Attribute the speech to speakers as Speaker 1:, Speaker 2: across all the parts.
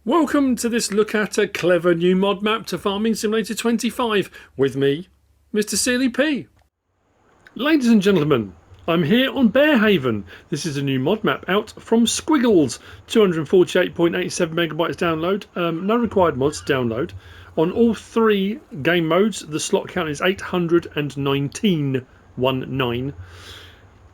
Speaker 1: Welcome to this look at a clever new mod map to Farming Simulator 25 with me, MrSealyp. Ladies and gentlemen, I'm here on Barehaven. This is a new mod map out from Squigglze, 248.87 megabytes download, no required mods to download. On all three game modes, the slot count is 819.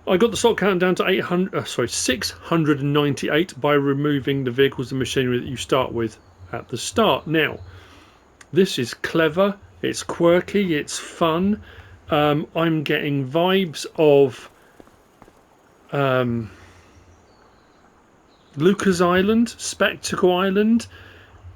Speaker 1: I got the slot count down to 698 by removing the vehicles and machinery that you start with at the start. Now, this is clever, it's quirky, it's fun. I'm getting vibes of Lucas Island, Spectacle Island.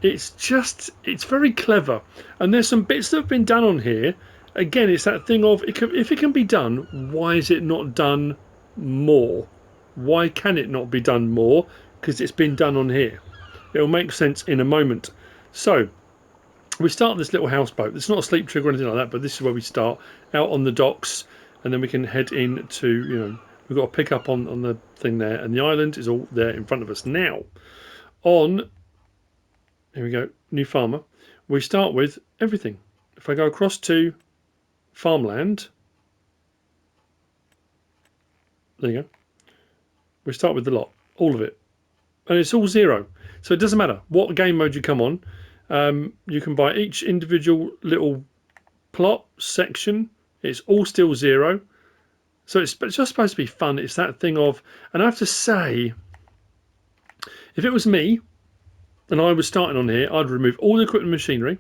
Speaker 1: It's very clever, and there's some bits that have been done on here. Again, it's that thing of if it can be done, why is it not done more? Why can it not be done more? Because it's been done on here. It'll make sense in a moment. So we start this little houseboat. It's not a sleep trigger or anything like that, but this is where we start, out on the docks, and then we can head into, we've got a pick up on the thing there, and the island is all there in front of us. Now, here we go, new farmer. We start with everything. If I go across to farmland, there you go. We start with the lot, all of it, and it's all zero. So it doesn't matter what game mode you come on. You can buy each individual little plot section. It's all still zero. So it's just supposed to be fun. It's that thing of, and I have to say, if it was me and I was starting on here, I'd remove all the equipment and machinery.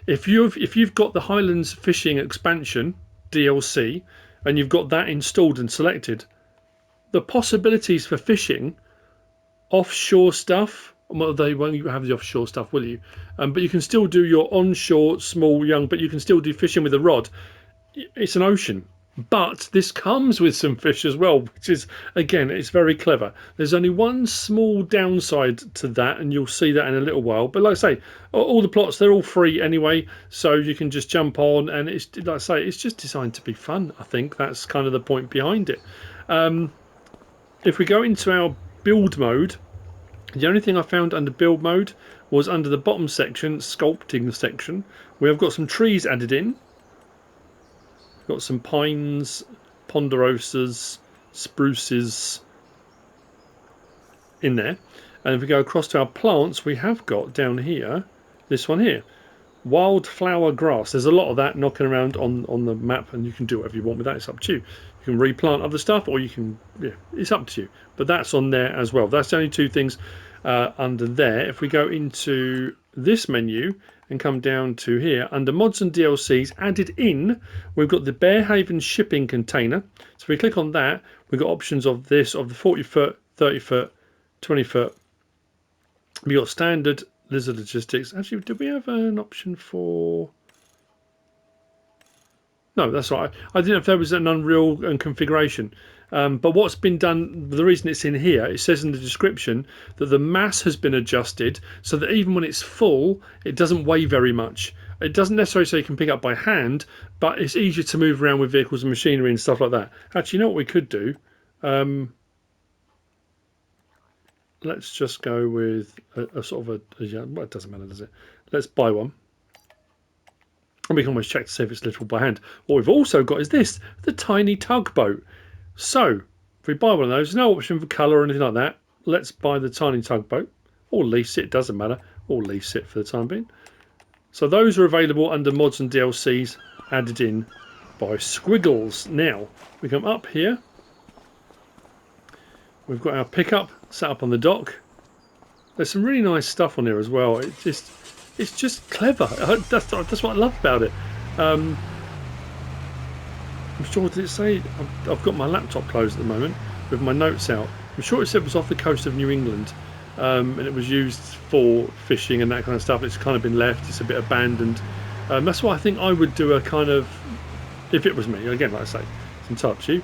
Speaker 1: If you've got the Highlands fishing expansion DLC and you've got that installed and selected, the possibilities for fishing offshore stuff, well, they won't have the offshore stuff, will you? But you can still do your onshore small young, but you can still do fishing with a rod. It's an ocean. But this comes with some fish as well, which is, again, it's very clever. There's only one small downside to that, and you'll see that in a little while. But like I say, all the plots, they're all free anyway, so you can just jump on, and it's, like I say, it's just designed to be fun. I think that's kind of the point behind it. If we go into our build mode, the only thing I found under build mode was under the bottom section, sculpting section. We have got some trees added in. Got some pines, ponderosas, spruces in there. And if we go across to our plants, we have got down here, this one here, wildflower grass. There's a lot of that knocking around on the map, and you can do whatever you want with that. It's up to you. You can replant other stuff, or you can, it's up to you. But that's on there as well. That's the only two things under there. If we go into this menu and come down to here, under mods and DLCs added in, we've got the Barehaven shipping container. So if we click on that, we've got options of this, of the 40 foot, 30 foot, 20 foot. We got standard lizard logistics. Actually, did we have an option for... No, that's right. I didn't know if there was an Unreal and configuration. But what's been done, the reason it's in here, it says in the description that the mass has been adjusted so that even when it's full, it doesn't weigh very much. It doesn't necessarily say you can pick up by hand, but it's easier to move around with vehicles and machinery and stuff like that. Actually, you know what we could do? Let's just go with a sort of well, it doesn't matter, does it? Let's buy one. And we can always check to see if it's literal by hand. What we've also got is this, the tiny tugboat. So, if we buy one of those, no option for colour or anything like that. Let's buy the tiny tugboat. Or lease it, doesn't matter. Or lease it for the time being. So those are available under mods and DLCs added in by Squigglze. Now, we come up here. We've got our pickup set up on the dock. There's some really nice stuff on here as well. It's just clever. That's what I love about it. I'm sure, did it say? I've got my laptop closed at the moment with my notes out. I'm sure it said it was off the coast of New England, and it was used for fishing and that kind of stuff. It's kind of been left. It's a bit abandoned. That's why I think I would do a kind of, if it was me, again, like I say, it's entirely up to you.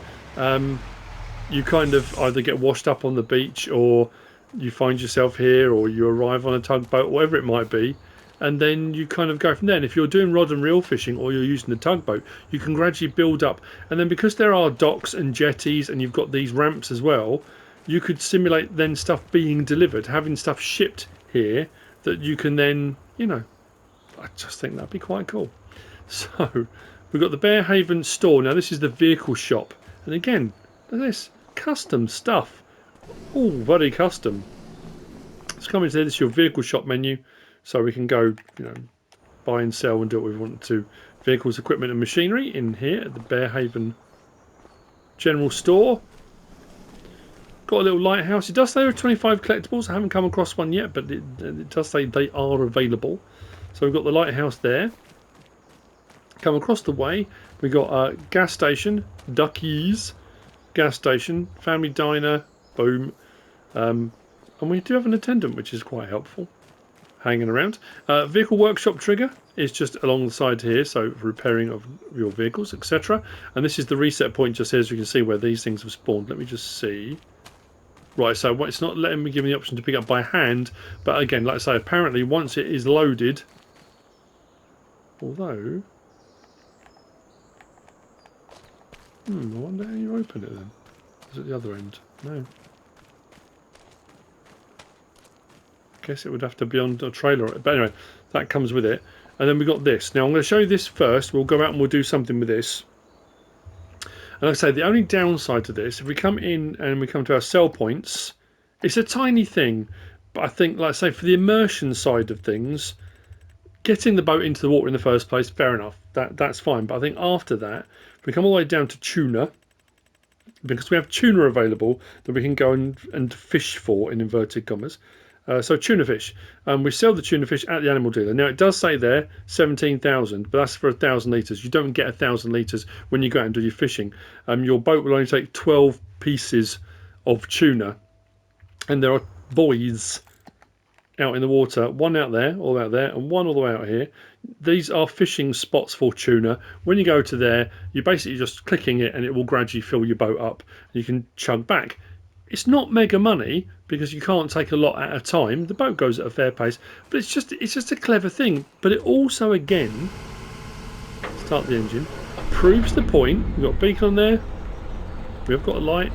Speaker 1: You kind of either get washed up on the beach, or you find yourself here, or you arrive on a tugboat, whatever it might be. And then you kind of go from there. And if you're doing rod and reel fishing, or you're using the tugboat, you can gradually build up. And then because there are docks and jetties, and you've got these ramps as well, you could simulate then stuff being delivered, having stuff shipped here that you can then, you know, I just think that'd be quite cool. So we've got the Barehaven store. Now this is the vehicle shop, and again, look at this custom stuff, all very custom. Let's come into this, your vehicle shop menu, so we can go, you know, buy and sell and do what we want to. Vehicles, equipment and machinery in here at the Barehaven general store. Got a little lighthouse. It does say there are 25 collectibles. I haven't come across one yet, but it does say they are available. So we've got the lighthouse there. Come across the way, we've got a gas station, Duckies, gas station, family diner, boom. And we do have an attendant, which is quite helpful, hanging around. Vehicle workshop trigger is just along the side here, so for repairing of your vehicles, etc. And this is the reset point just here, as you can see where these things have spawned. Let me just see. Right, so it's not letting me give me the option to pick up by hand, but again, like I say, apparently once it is loaded, although, I wonder how you open it then. Is it the other end? No. Guess it would have to be on a trailer, but anyway, that comes with it. And then we've got this. Now I'm going to show you this first. We'll go out and we'll do something with this. And like I say, the only downside to this, if we come in and we come to our sell points, it's a tiny thing, but I think, like I say, for the immersion side of things, getting the boat into the water in the first place, fair enough, that's fine. But I think after that, if we come all the way down to tuna, because we have tuna available that we can go and fish for, in inverted commas. So tuna fish, we sell the tuna fish at the animal dealer. Now it does say there 17,000, but that's for 1,000 litres. You don't get 1,000 litres when you go out and do your fishing. Your boat will only take 12 pieces of tuna, and there are buoys out in the water, one out there, all out there, and one all the way out here. These are fishing spots for tuna. When you go to there, you're basically just clicking it, and it will gradually fill your boat up, and you can chug back. It's not mega money because you can't take a lot at a time. The boat goes at a fair pace, but it's just a clever thing. But it also, again, start the engine, proves the point. We've got a beacon on there. We've got a light.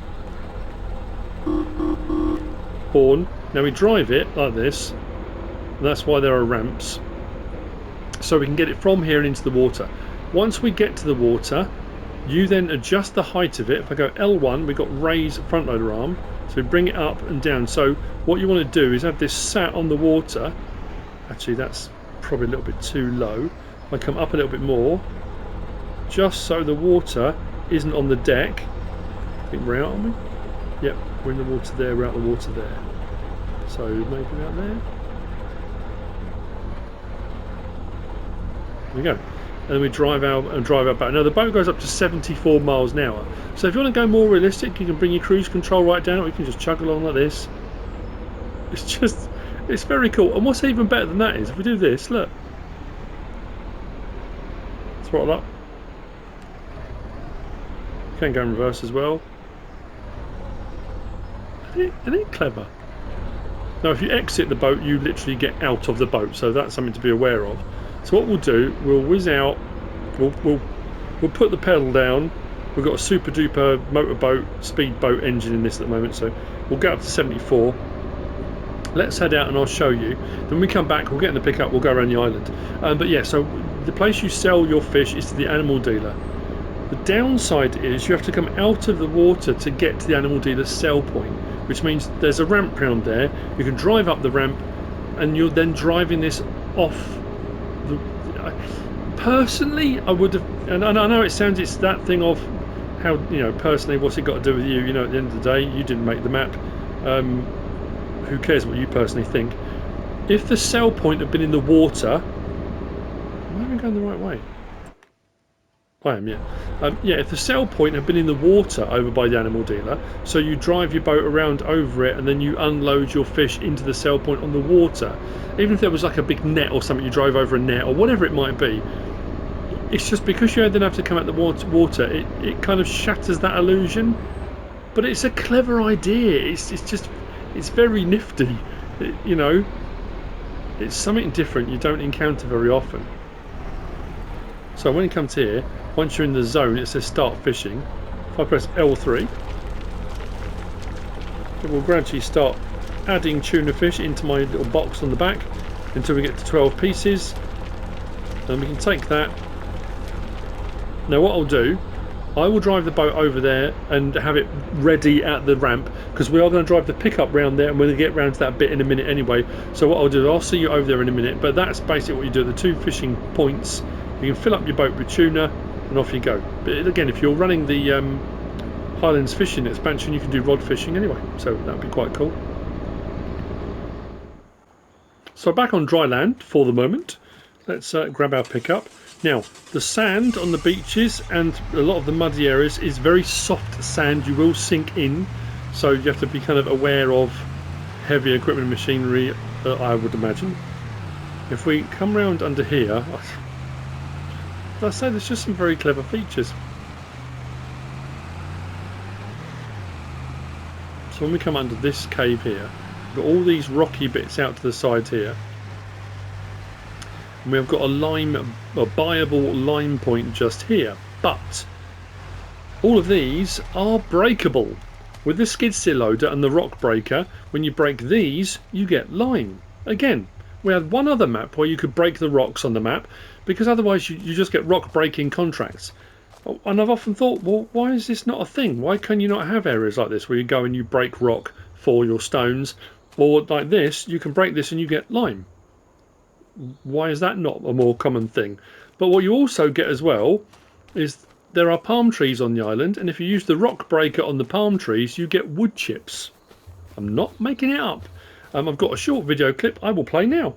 Speaker 1: Horn. Now we drive it like this, and that's why there are ramps. So we can get it from here and into the water. Once we get to the water, you then adjust the height of it. If I go L1, we've got raise front loader arm. So we bring it up and down. So what you want to do is have this sat on the water. Actually, that's probably a little bit too low. If I come up a little bit more, just so the water isn't on the deck. I think we're out, aren't we? Yep, we're in the water there, we're out the water there. So maybe out there. There we go. And then we drive out back. Now the boat goes up to 74 miles an hour. So if you want to go more realistic, you can bring your cruise control right down, or you can just chug along like this. It's very cool. And what's even better than that is, if we do this, look. Throttle up. You can go in reverse as well. Isn't it clever? Now if you exit the boat, you literally get out of the boat, so that's something to be aware of. So what we'll do, we'll whiz out, we'll put the pedal down. We've got a super duper motorboat, speedboat engine in this at the moment, so we'll get up to 74. Let's head out and I'll show you. Then when we come back, we'll get in the pickup, we'll go around the island. But yeah, so the place you sell your fish is to the animal dealer. The downside is you have to come out of the water to get to the animal dealer's sell point, which means there's a ramp round there. You can drive up the ramp, and you're then driving this off. Personally, I would have, and I know it's that thing of how, you know, personally, what's it got to do with you? You know, at the end of the day, you didn't make the map. Who cares what you personally think? If the sell point had been in the water, am I going the right way? I am, yeah. Yeah, if the sell point had been in the water over by the animal dealer, so you drive your boat around over it and then you unload your fish into the sell point on the water, even if there was like a big net or something, you drove over a net or whatever it might be, it's just because you then have to come out the water, it kind of shatters that illusion. But it's a clever idea. It's very nifty. You know, it's something different you don't encounter very often. So when it comes here, once you're in the zone, it says start fishing. If I press L3, it will gradually start adding tuna fish into my little box on the back. until we get to 12 pieces. And we can take that. Now what I'll do, I will drive the boat over there and have it ready at the ramp, because we are going to drive the pickup round there and we're going to get round to that bit in a minute anyway. So what I'll do, I'll see you over there in a minute, but that's basically what you do, the 2 fishing points. You can fill up your boat with tuna and off you go. But again, if you're running the Highlands fishing expansion, you can do rod fishing anyway, so that would be quite cool. So back on dry land for the moment. Let's grab our pickup. Now, the sand on the beaches and a lot of the muddy areas is very soft sand. You will sink in, so you have to be kind of aware of heavy equipment and machinery, I would imagine. If we come round under here, as I say, there's just some very clever features. So when we come under this cave here, we've got all these rocky bits out to the side here. And we've got a buyable lime point just here, but all of these are breakable. With the skid steer loader and the rock breaker, when you break these, you get lime. Again, we had one other map where you could break the rocks on the map, because otherwise you just get rock breaking contracts. And I've often thought, well, why is this not a thing? Why can you not have areas like this where you go and you break rock for your stones? Or like this, you can break this and you get lime. Why is that not a more common thing? But what you also get as well is there are palm trees on the island, and if you use the rock breaker on the palm trees, you get wood chips. I'm not making it up. I've got a short video clip I will play now.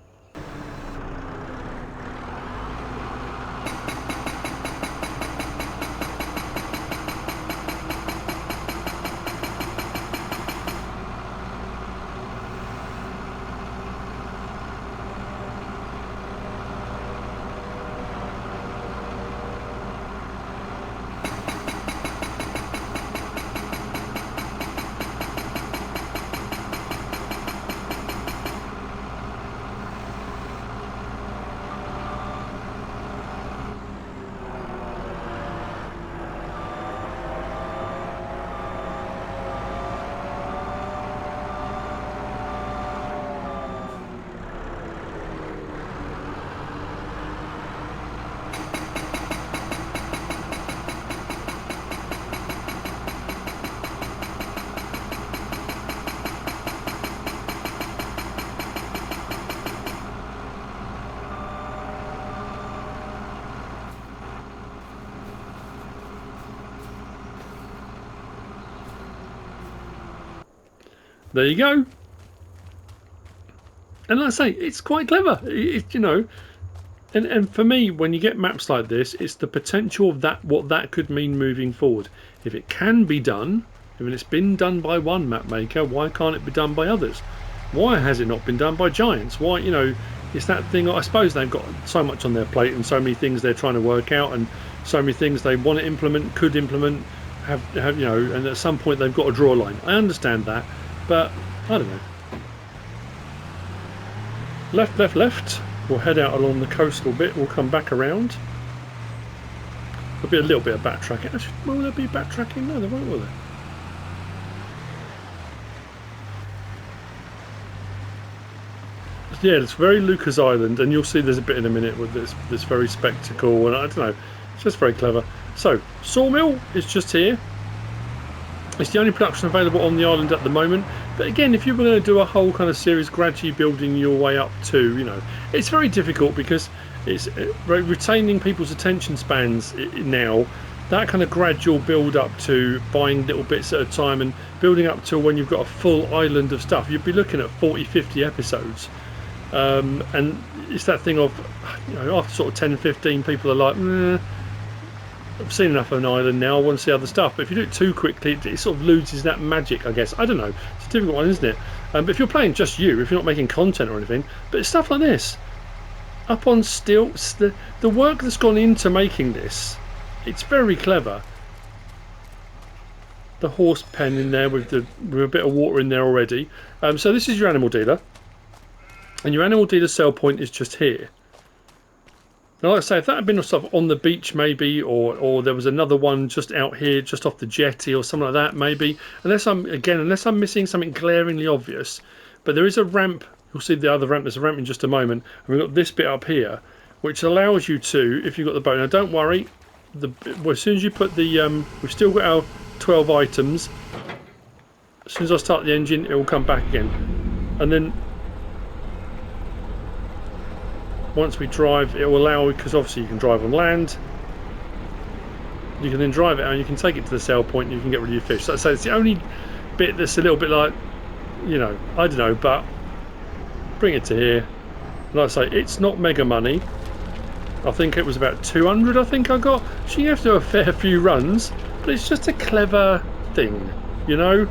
Speaker 1: There you go. And like I say, it's quite clever. You know, and for me, when you get maps like this, it's the potential of that, what that could mean moving forward. If it can be done, I mean, it's been done by one map maker, why can't it be done by others? Why has it not been done by giants? Why, you know, it's that thing. I suppose they've got so much on their plate and so many things they're trying to work out, and so many things they want to implement, could implement, have you know, and at some point they've got to draw a line. I understand that. But I don't know. Left, left, left. We'll head out along the coastal bit. We'll come back around. There'll be a little bit of backtracking. Actually, will there be backtracking? No, there won't, will there? Yeah, it's very Lucas Island, and you'll see there's a bit in a minute with this very spectacle, and I don't know. It's just very clever. So, sawmill is just here. It's the only production available on the island at the moment. But again, if you were going to do a whole kind of series gradually building your way up to, you know, it's very difficult because it's retaining people's attention spans now. That kind of gradual build up to buying little bits at a time and building up to when you've got a full island of stuff, you'd be looking at 40-50 episodes. And it's that thing of, you know, after sort of 10-15 people are like, I've seen enough of an island now, I want to see other stuff. But if you do it too quickly, it sort of loses that magic, I guess. I don't know. It's a difficult one, isn't it? But if you're playing just you, if you're not making content or anything, but it's stuff like this, up on stilts, the work that's gone into making this, it's very clever. The horse pen in there with a bit of water in there already. So this is your animal dealer, and your animal dealer sell point is just here. Now, like I say, if that had been stuff on the beach maybe, or there was another one just out here, just off the jetty or something like that maybe, unless I'm missing something glaringly obvious. But there is a ramp You'll see the other ramp. There's a ramp in just a moment. And we've got this bit up here, which allows you to, if you've got the boat. Now, don't worry. Well, as soon as you put the, we've still got our 12 items. As soon as I start the engine, it will come back again. And then once we drive, it will allow, because obviously you can drive on land. You can then drive it out and you can take it to the sale point and you can get rid of your fish. So it's the only bit that's a little bit like, you know, I don't know, but bring it to here. Like I say, it's not mega money. I think it was about 200 I think I got. So you have to do a fair few runs, but it's just a clever thing, you know.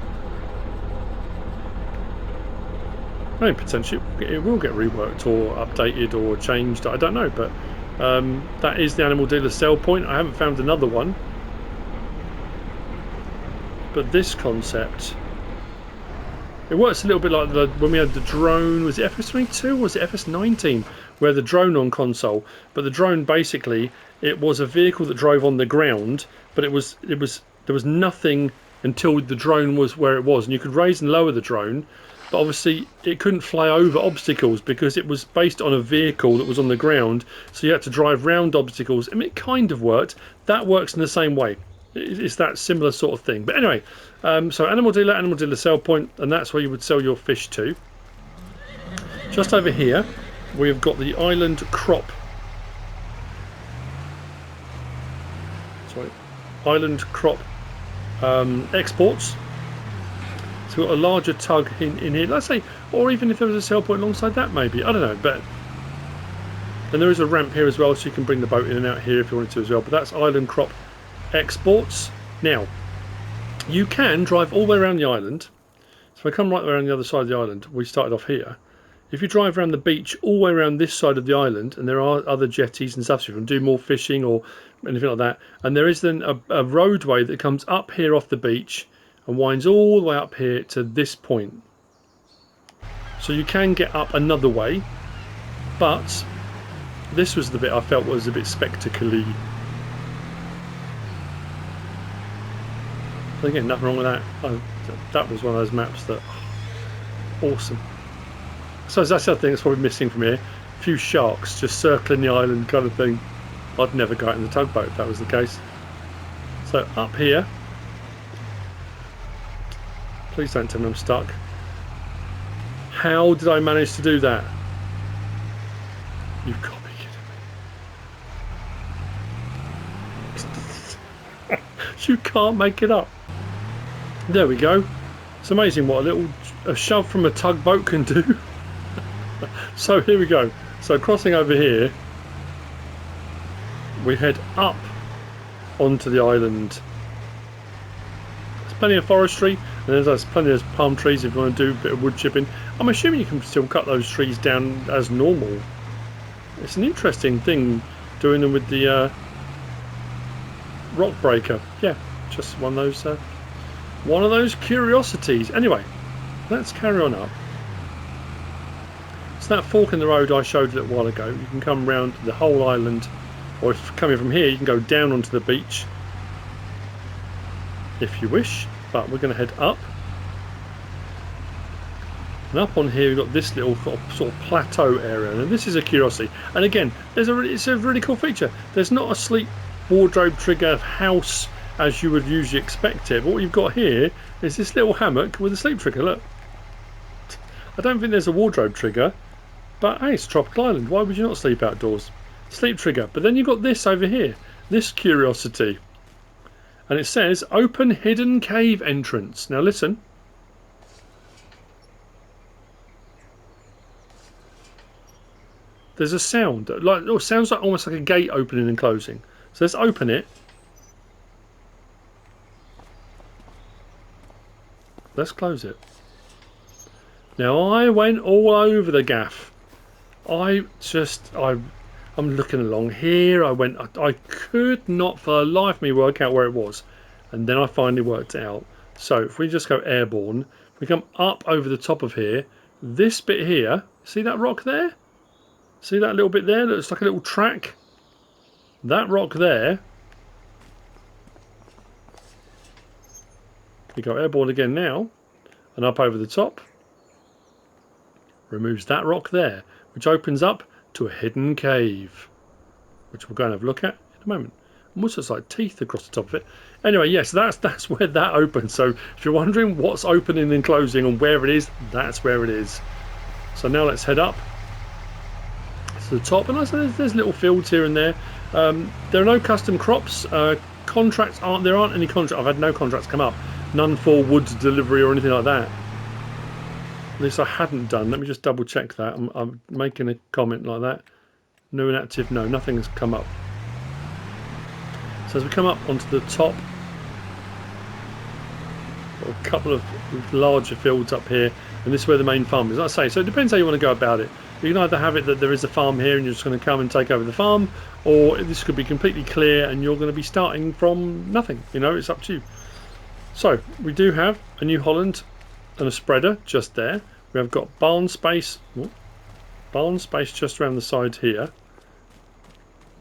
Speaker 1: I mean, potentially it will get reworked or updated or changed, I don't know, but that is the animal dealer sell point. I haven't found another one, but this concept, it works a little bit like when we had the drone. Was it FS22 or was it FS19 where the drone on console? But the drone, basically it was a vehicle that drove on the ground, but there was nothing until the drone was where it was, and you could raise and lower the drone. But obviously it couldn't fly over obstacles because it was based on a vehicle that was on the ground, so you had to drive round obstacles. I mean, it kind of worked. That works in the same way. It's that similar sort of thing. But anyway, so animal dealer sell point, and that's where you would sell your fish to. Just over here we've got the island crop. Sorry, island crop exports. So we've got a larger tug in here, let's say, or even if there was a sell point alongside that, maybe, I don't know. But and there is a ramp here as well, so you can bring the boat in and out here if you wanted to as well. But that's island crop exports. Now you can drive all the way around the island. So if I come right around the other side of the island, we started off here. If you drive around the beach all the way around this side of the island, and there are other jetties and stuff, so you can do more fishing or anything like that, and there is then a roadway that comes up here off the beach and winds all the way up here to this point. So you can get up another way, but this was the bit I felt was a bit spectacularly. Again, nothing wrong with that. That was one of those maps that, awesome. So that's the other thing that's probably missing from here. A few sharks just circling the island kind of thing. I'd never go out in the tugboat if that was the case. So up here, please don't tell me I'm stuck. How did I manage to do that? You've got to be kidding me. You can't make it up. There we go. It's amazing what a shove from a tugboat can do. So here we go. So crossing over here, we head up onto the island. There's plenty of forestry, and there's plenty of palm trees if you want to do a bit of wood chipping. I'm assuming you can still cut those trees down as normal. It's an interesting thing doing them with the rock breaker. Yeah, just one of those curiosities. Anyway, let's carry on up. So that fork in the road I showed a little while ago, you can come round the whole island, or if coming from here you can go down onto the beach if you wish, but we're going to head up. And up on here we've got this little sort of plateau area, and this is a curiosity. And again, it's a really cool feature. There's not a sleep wardrobe trigger house as you would usually expect it, but what you've got here is this little hammock with a sleep trigger. Look, I don't think there's a wardrobe trigger, but hey, it's a tropical island, why would you not sleep outdoors? Sleep trigger. But then you've got this over here, this curiosity, and it says open hidden cave entrance. Now listen. There's a sound, like, it sounds like almost like a gate opening and closing. So let's open it. Let's close it. Now I went all over the gaff. I'm looking along here. I could not for the life of me work out where it was, and then I finally worked it out. So if we just go airborne, we come up over the top of here. This bit here, see that rock there? See that little bit there? Looks like a little track. That rock there. We go airborne again now, and up over the top. removes that rock there, which opens up to a hidden cave, which we'll go and have a look at in a moment. Almost looks like teeth across the top of it. Anyway, yes, that's where that opens. So if you're wondering what's opening and closing and where it is, that's where it is. So now let's head up to the top, and I said there's little fields here and there. There are no custom crops. Contracts there aren't any contracts. I've had no contracts come up. None for wood delivery or anything like that. At least I hadn't done. Let me just double check that. I'm making a comment like that. New and active. No, nothing's come up. So as we come up onto the top, got a couple of larger fields up here, and this is where the main farm is. Like I say, so it depends how you want to go about it. You can either have it that there is a farm here and you're just going to come and take over the farm, or this could be completely clear and you're going to be starting from nothing. You know, it's up to you. So we do have a New Holland and a spreader just there. We have got barn space just around the side here.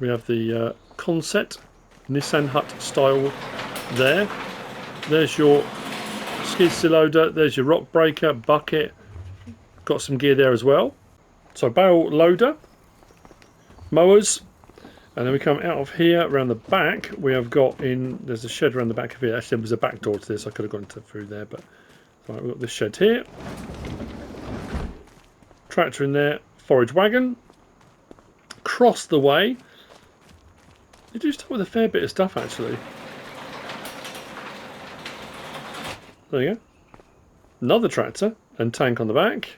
Speaker 1: We have the Concept Nissan hut style there. There's your skid steer loader. There's your rock breaker bucket. Got some gear there as well. So barrel loader, mowers, and then we come out of here around the back. We have got there's a shed around the back of here. Actually, there was a back door to this. I could have gone through there, but right, we've got this shed here. Tractor in there, forage wagon. Across the way, they do start with a fair bit of stuff actually. There you go. Another tractor and tank on the back.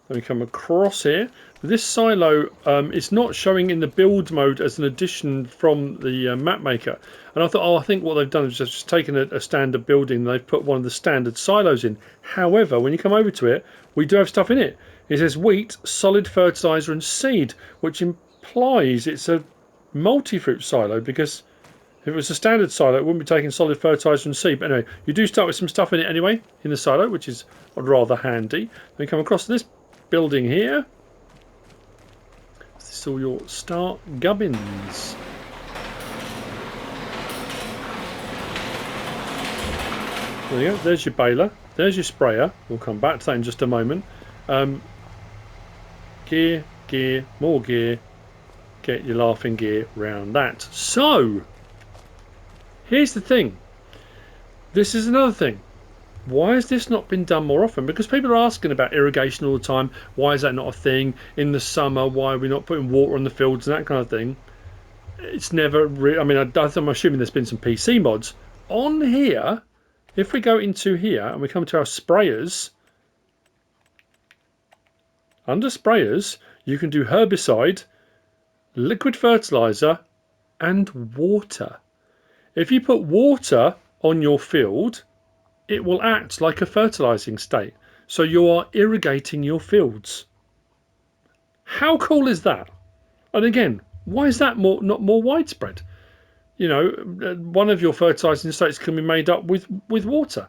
Speaker 1: Then we come across here. This silo is not showing in the build mode as an addition from the map maker. And I thought, oh, I think what they've done is just taken a standard building and they've put one of the standard silos in. However, when you come over to it, we do have stuff in it. It says wheat, solid fertilizer and seed, which implies it's a multi-fruit silo, because if it was a standard silo, it wouldn't be taking solid fertilizer and seed. But anyway, you do start with some stuff in it anyway, in the silo, which is rather handy. Then we come across this building here. This is all your start gubbins. There you go. There's your baler. There's your sprayer. We'll come back to that in just a moment. Gear, gear, more gear. Get your laughing gear round that. So, here's the thing. This is another thing. Why has this not been done more often? Because people are asking about irrigation all the time. Why is that not a thing? In the summer, why are we not putting water on the fields and that kind of thing? It's never really... I mean, I'm assuming there's been some PC mods. On here, if we go into here and we come to our sprayers, under sprayers, you can do herbicide, liquid fertilizer and water. If you put water on your field, it will act like a fertilizing state, so you are irrigating your fields. How cool is that? And again, why is that not more widespread? You know, one of your fertilizing states can be made up with water,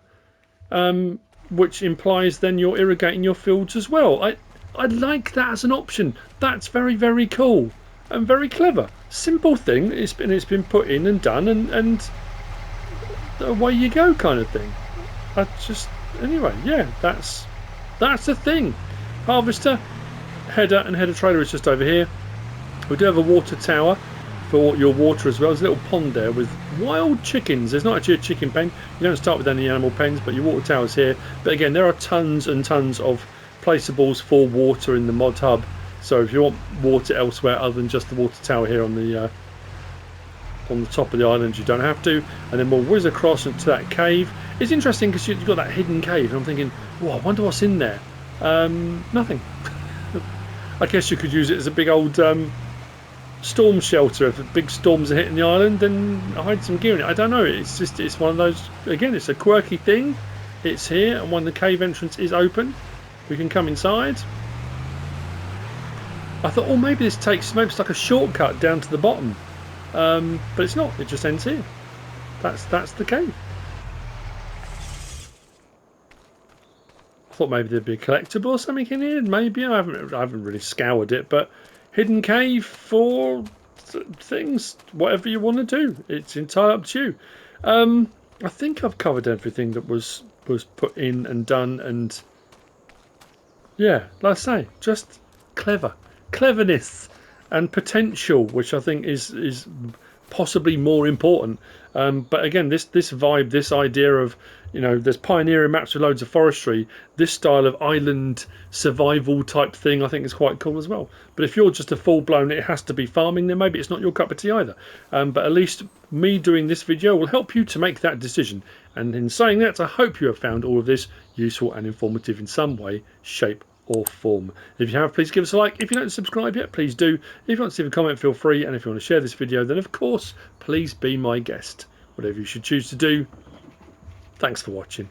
Speaker 1: which implies then you're irrigating your fields as well. I like that as an option. That's very, very cool and very clever. Simple thing. It's been put in and done, and away you go, kind of thing. Anyway, yeah, that's the thing. Harvester, header, and header trailer is just over here. We do have a water tower for your water as well. There's a little pond there with wild chickens. There's not actually a chicken pen. You don't start with any animal pens, but your water tower's here. But again, there are tons and tons of placeables for water in the mod hub. So if you want water elsewhere other than just the water tower here on the top of the island, you don't have to. And then we'll whiz across into that cave. It's interesting because you've got that hidden cave, and I'm thinking, oh, I wonder what's in there. Nothing. I guess you could use it as a big old storm shelter. If big storms are hitting the island, then hide some gear in it. I don't know. It's one of those. Again, it's a quirky thing. It's here, and when the cave entrance is open, we can come inside. I thought, oh, maybe it's like a shortcut down to the bottom, but it's not. It just ends here. That's the cave. I thought maybe there'd be a collectible or something in here. Maybe I haven't really scoured it, but hidden cave for things, whatever you want to do. It's entirely up to you. I think I've covered everything that was put in and done, and Yeah, like I say, just cleverness, and potential, which I think is possibly more important. But again, this vibe, this idea of, you know, there's pioneering maps with loads of forestry. This style of island survival type thing, I think, is quite cool as well. But if you're just a full blown, it has to be farming, then maybe it's not your cup of tea either. But at least me doing this video will help you to make that decision. And in saying that, I hope you have found all of this useful and informative in some way, shape, or form. If you have, please give us a like. If you don't subscribe yet, please do. If you want to leave a comment, feel free. And if you want to share this video, then of course, please be my guest. Whatever you should choose to do. Thanks for watching.